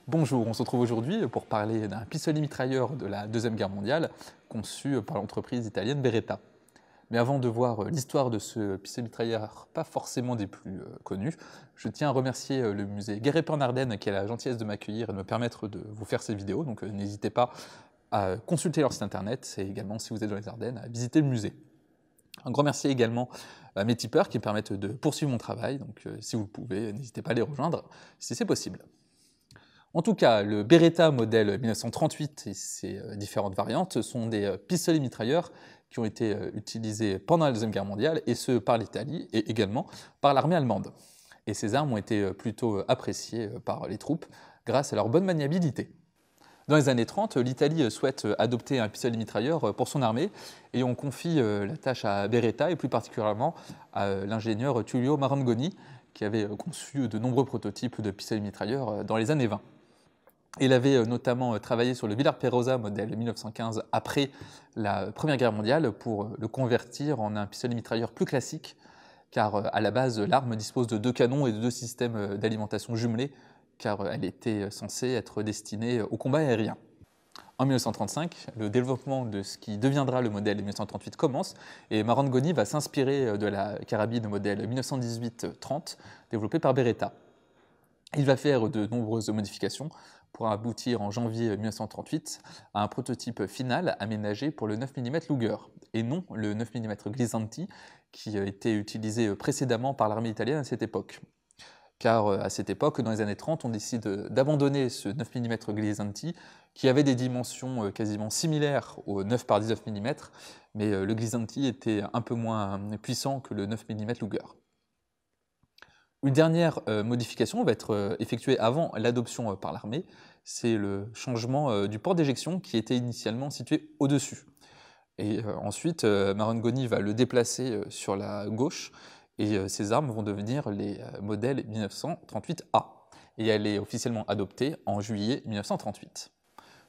Bonjour, on se retrouve aujourd'hui pour parler d'un pistolet mitrailleur de la Deuxième Guerre mondiale conçu par l'entreprise italienne Beretta. Mais avant de voir l'histoire de ce pistolet mitrailleur, pas forcément des plus connus, je tiens à remercier le musée Guéret-Pernardennes qui a la gentillesse de m'accueillir et de me permettre de vous faire ces vidéos. Donc n'hésitez pas à consulter leur site internet et également, si vous êtes dans les Ardennes, à visiter le musée. Un grand merci également à mes tipeurs qui me permettent de poursuivre mon travail. Donc si vous le pouvez, n'hésitez pas à les rejoindre si c'est possible. En tout cas, le Beretta modèle 1938 et ses différentes variantes sont des pistolets mitrailleurs qui ont été utilisés pendant la Deuxième Guerre mondiale, et ce par l'Italie et également par l'armée allemande. Et ces armes ont été plutôt appréciées par les troupes grâce à leur bonne maniabilité. Dans les années 30, l'Italie souhaite adopter un pistolet mitrailleur pour son armée et on confie la tâche à Beretta et plus particulièrement à l'ingénieur Tullio Marangoni qui avait conçu de nombreux prototypes de pistolets mitrailleurs dans les années 20. Il avait notamment travaillé sur le Villar Perosa modèle 1915 après la Première Guerre mondiale pour le convertir en un pistolet mitrailleur plus classique, car à la base, l'arme dispose de 2 canons et de 2 systèmes d'alimentation jumelés, car elle était censée être destinée au combat aérien. En 1935, le développement de ce qui deviendra le modèle 1938 commence, et Marangoni va s'inspirer de la carabine modèle 1918-30 développée par Beretta. Il va faire de nombreuses modifications pour aboutir en janvier 1938 à un prototype final aménagé pour le 9 mm Luger, et non le 9 mm Grisanti qui était utilisé précédemment par l'armée italienne à cette époque. Car à cette époque, dans les années 30, on décide d'abandonner ce 9 mm Grisanti qui avait des dimensions quasiment similaires au 9 par 19 mm, mais le Grisanti était un peu moins puissant que le 9 mm Luger. Une dernière modification va être effectuée avant l'adoption par l'armée, c'est le changement du port d'éjection qui était initialement situé au-dessus. Et ensuite, Marangoni va le déplacer sur la gauche, et ces armes vont devenir les modèles 1938A. Et elle est officiellement adoptée en juillet 1938.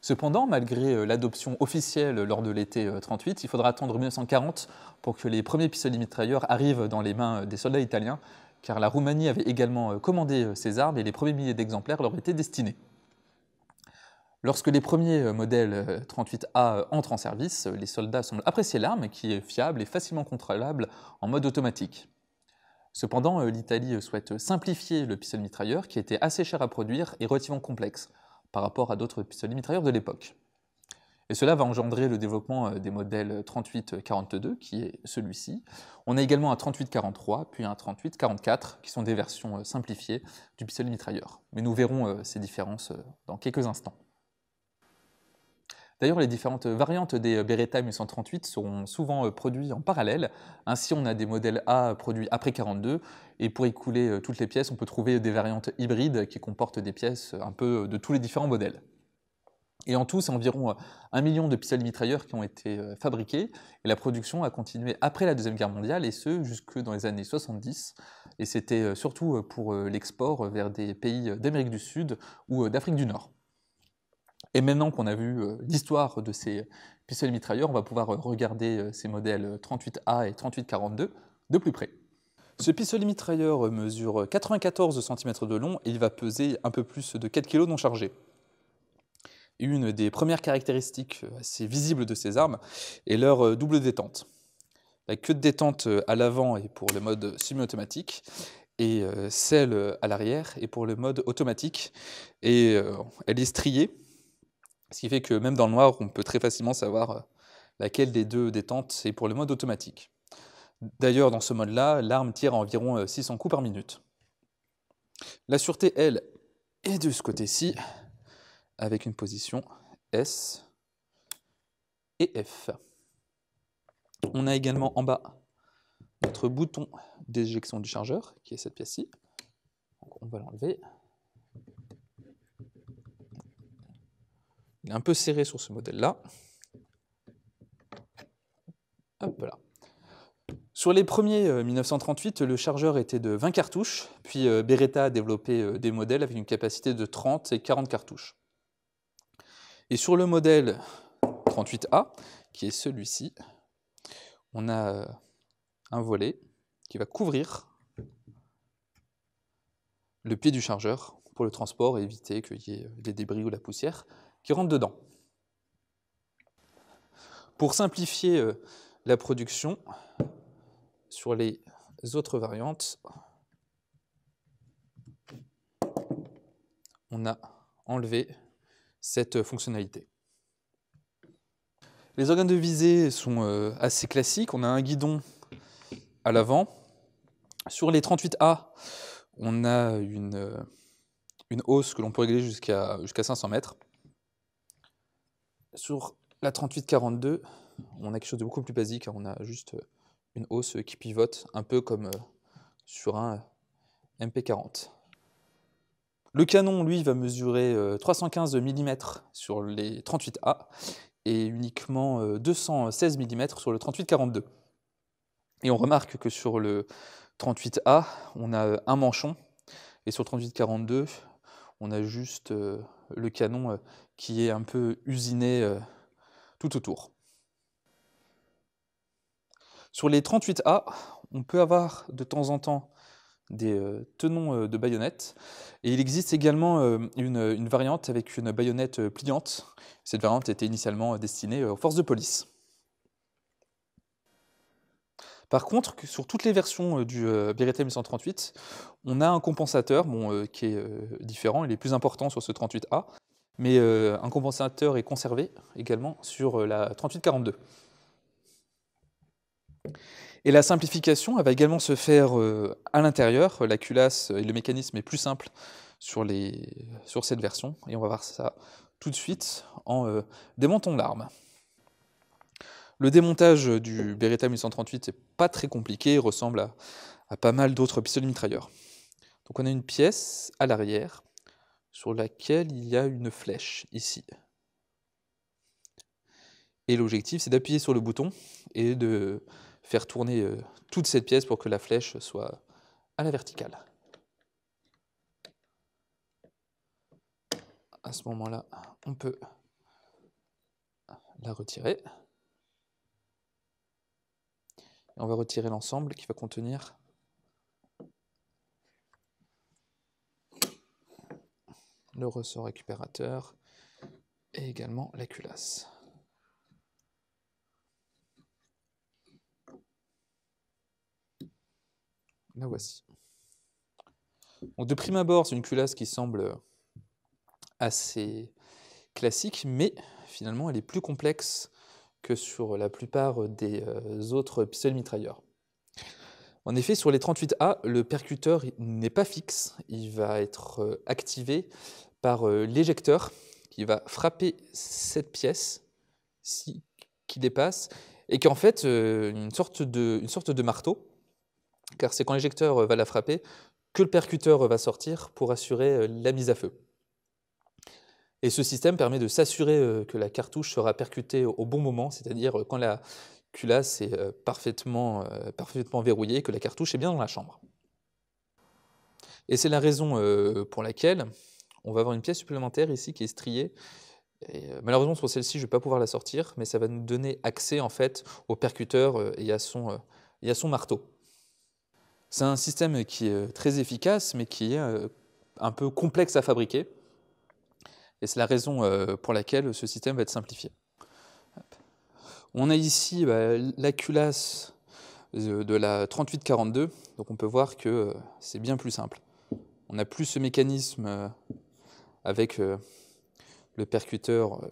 Cependant, malgré l'adoption officielle lors de l'été 38, il faudra attendre 1940 pour que les premiers pistolets mitrailleurs arrivent dans les mains des soldats italiens, car la Roumanie avait également commandé ces armes et les premiers milliers d'exemplaires leur étaient destinés. Lorsque les premiers modèles 38A entrent en service, les soldats semblent apprécier l'arme qui est fiable et facilement contrôlable en mode automatique. Cependant, l'Italie souhaite simplifier le pistolet mitrailleur qui était assez cher à produire et relativement complexe par rapport à d'autres pistolets mitrailleurs de l'époque. Et cela va engendrer le développement des modèles 38-42, qui est celui-ci. On a également un 38-43, puis un 38-44, qui sont des versions simplifiées du pistolet mitrailleur. Mais nous verrons ces différences dans quelques instants. D'ailleurs, les différentes variantes des Beretta 1938 seront souvent produites en parallèle. Ainsi, on a des modèles A produits après 42, et pour écouler toutes les pièces, on peut trouver des variantes hybrides qui comportent des pièces un peu de tous les différents modèles. Et en tout, c'est environ 1 million de pistolets mitrailleurs qui ont été fabriqués, et la production a continué après la Deuxième Guerre mondiale, et ce, jusque dans les années 70, et c'était surtout pour l'export vers des pays d'Amérique du Sud ou d'Afrique du Nord. Et maintenant qu'on a vu l'histoire de ces pistolets mitrailleurs, on va pouvoir regarder ces modèles 38A et 38-42 de plus près. Ce pistolet mitrailleur mesure 94 cm de long et il va peser un peu plus de 4 kg non chargé. Une des premières caractéristiques assez visibles de ces armes est leur double détente. La queue de détente à l'avant est pour le mode semi-automatique et celle à l'arrière est pour le mode automatique, et elle est striée, ce qui fait que même dans le noir, on peut très facilement savoir laquelle des deux détentes est pour le mode automatique. D'ailleurs, dans ce mode-là, l'arme tire à environ 600 coups par minute. La sûreté, elle, est de ce côté-ci, avec une position S et F. On a également en bas notre bouton d'éjection du chargeur, qui est cette pièce-ci. On va l'enlever. Il est un peu serré sur ce modèle-là. Hop là. Sur les premiers 1938, le chargeur était de 20 cartouches, puis Beretta a développé des modèles avec une capacité de 30 et 40 cartouches. Et sur le modèle 38A, qui est celui-ci, on a un volet qui va couvrir le pied du chargeur pour le transport et éviter qu'il y ait des débris ou la poussière qui rentre dedans. Pour simplifier la production sur les autres variantes, on a enlevé cette fonctionnalité. Les organes de visée sont assez classiques. On a un guidon à l'avant. Sur les 38A, on a une hausse que l'on peut régler jusqu'à 500 mètres. Sur la 38-42, on a quelque chose de beaucoup plus basique. On a juste une hausse qui pivote, un peu comme sur un MP40. Le canon, lui, va mesurer 315 mm sur les 38A et uniquement 216 mm sur le 38-42. Et on remarque que sur le 38A, on a un manchon, et sur le 38-42, on a juste le canon qui est un peu usiné tout autour. Sur les 38A, on peut avoir de temps en temps des tenons de baïonnettes, et il existe également une variante avec une baïonnette pliante. Cette variante était initialement destinée aux forces de police. Par contre, sur toutes les versions du Beretta 1138, on a un compensateur qui est différent, il est plus important sur ce 38A, mais un compensateur est conservé également sur la 3842. Et la simplification, elle va également se faire à l'intérieur. La culasse et le mécanisme est plus simple sur cette version, et on va voir ça tout de suite en démontant l'arme. Le démontage du Beretta 1138 n'est pas très compliqué, il ressemble à pas mal d'autres pistolets mitrailleurs. Donc on a une pièce à l'arrière sur laquelle il y a une flèche ici. Et l'objectif, c'est d'appuyer sur le bouton et de faire tourner toute cette pièce pour que la flèche soit à la verticale. À ce moment-là, on peut la retirer. Et on va retirer l'ensemble qui va contenir le ressort récupérateur et également la culasse. La voici. Donc de prime abord, c'est une culasse qui semble assez classique, mais finalement elle est plus complexe que sur la plupart des autres pistolets mitrailleurs. En effet, sur les 38A, le percuteur n'est pas fixe, il va être activé par l'éjecteur qui va frapper cette pièce qui dépasse, et qui est en fait une sorte de marteau, car c'est quand l'éjecteur va la frapper que le percuteur va sortir pour assurer la mise à feu. Et ce système permet de s'assurer que la cartouche sera percutée au bon moment, c'est-à-dire quand la culasse est parfaitement verrouillée, que la cartouche est bien dans la chambre. Et c'est la raison pour laquelle on va avoir une pièce supplémentaire ici qui est striée. Et malheureusement, sur celle-ci, je ne vais pas pouvoir la sortir, mais ça va nous donner accès en fait au percuteur et à son marteau. C'est un système qui est très efficace, mais qui est un peu complexe à fabriquer. Et c'est la raison pour laquelle ce système va être simplifié. On a ici la culasse de la 3842, donc on peut voir que c'est bien plus simple. On n'a plus ce mécanisme avec le percuteur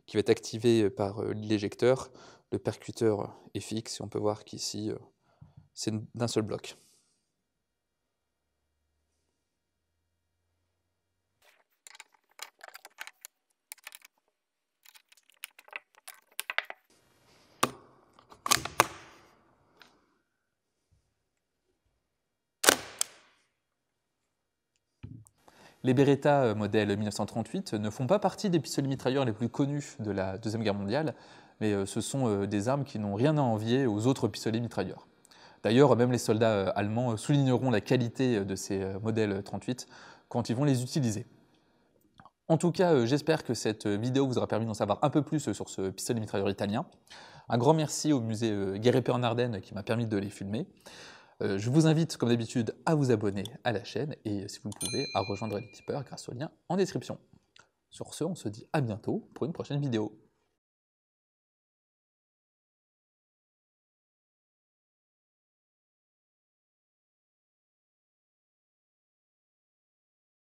qui va être activé par l'éjecteur. Le percuteur est fixe et on peut voir qu'ici, c'est d'un seul bloc. Les Beretta modèle 1938 ne font pas partie des pistolets mitrailleurs les plus connus de la Deuxième Guerre mondiale, mais ce sont des armes qui n'ont rien à envier aux autres pistolets mitrailleurs. D'ailleurs, même les soldats allemands souligneront la qualité de ces modèles 38 quand ils vont les utiliser. En tout cas, j'espère que cette vidéo vous aura permis d'en savoir un peu plus sur ce pistolet mitrailleur italien. Un grand merci au musée Guerre Épée en Ardennes qui m'a permis de les filmer. Je vous invite, comme d'habitude, à vous abonner à la chaîne et, si vous le pouvez, à rejoindre les tipeurs grâce au lien en description. Sur ce, on se dit à bientôt pour une prochaine vidéo.